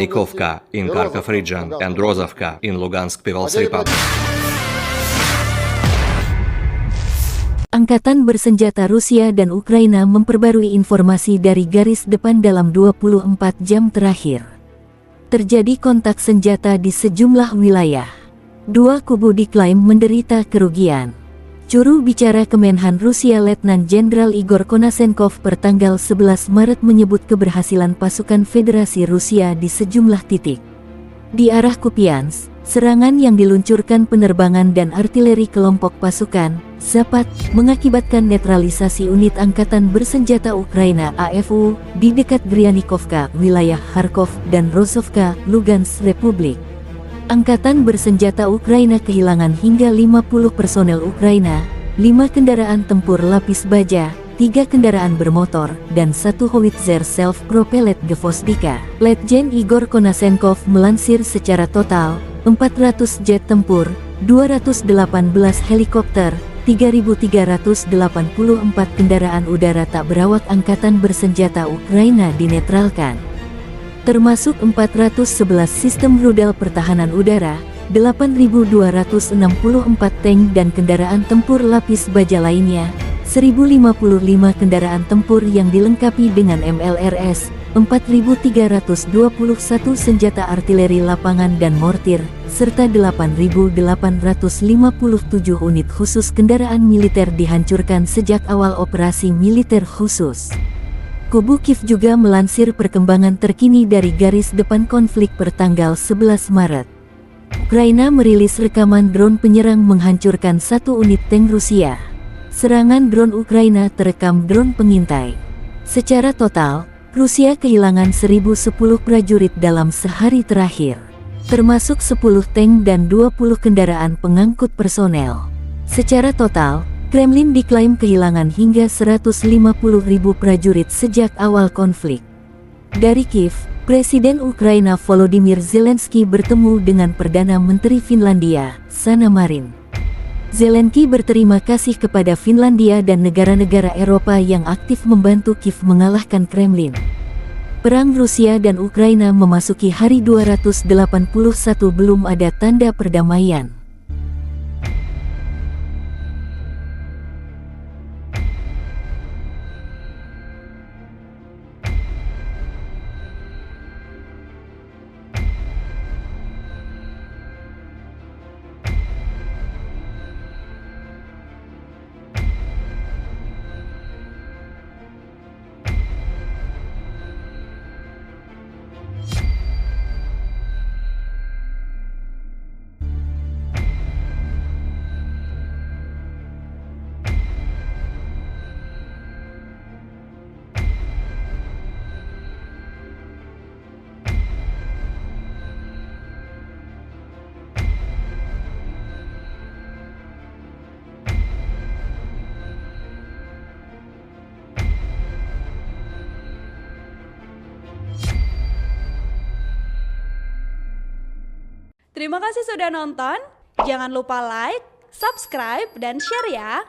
Nikovka in Kharkov region and Rozovka in Lugansk People's Republic. Angkatan bersenjata Rusia dan Ukraina memperbarui informasi dari garis depan dalam 24 jam terakhir. Terjadi kontak senjata di sejumlah wilayah. Dua kubu diklaim menderita kerugian. Juru bicara Kemenhan Rusia Letnan Jenderal Igor Konasenkov pertanggal 11 Maret menyebut keberhasilan pasukan Federasi Rusia di sejumlah titik. Di arah Kupiansk, serangan yang diluncurkan penerbangan dan artileri kelompok pasukan Zapad mengakibatkan netralisasi unit angkatan bersenjata Ukraina AFU di dekat Gryanikovka, wilayah Kharkov dan Rozovka, Lugansk Republik. Angkatan bersenjata Ukraina kehilangan hingga 50 personel Ukraina, 5 kendaraan tempur lapis baja, 3 kendaraan bermotor, dan 1 howitzer self-propelled Gvosdika. Letjen Igor Konasenkov melansir secara total, 400 jet tempur, 218 helikopter, 3.384 kendaraan udara tak berawak angkatan bersenjata Ukraina dinetralkan. Termasuk 411 sistem rudal pertahanan udara, 8.264 tank dan kendaraan tempur lapis baja lainnya, 1.055 kendaraan tempur yang dilengkapi dengan MLRS, 4.321 senjata artileri lapangan dan mortir, serta 8.857 unit khusus kendaraan militer dihancurkan sejak awal operasi militer khusus. Kubu Kiev juga melansir perkembangan terkini dari garis depan konflik pertanggal 11 Maret. Ukraina merilis rekaman drone penyerang menghancurkan 1 unit tank Rusia. Serangan drone Ukraina terekam drone pengintai. Secara total, Rusia kehilangan 1.010 prajurit dalam sehari terakhir, termasuk 10 tank dan 20 kendaraan pengangkut personel. Secara total, Kremlin diklaim kehilangan hingga 150.000 prajurit sejak awal konflik. Dari Kiev, Presiden Ukraina Volodymyr Zelensky bertemu dengan Perdana Menteri Finlandia, Sanna Marin. Zelensky berterima kasih kepada Finlandia dan negara-negara Eropa yang aktif membantu Kiev mengalahkan Kremlin. Perang Rusia dan Ukraina memasuki hari 281 belum ada tanda perdamaian. Terima kasih sudah nonton. Jangan lupa like, subscribe, dan share ya.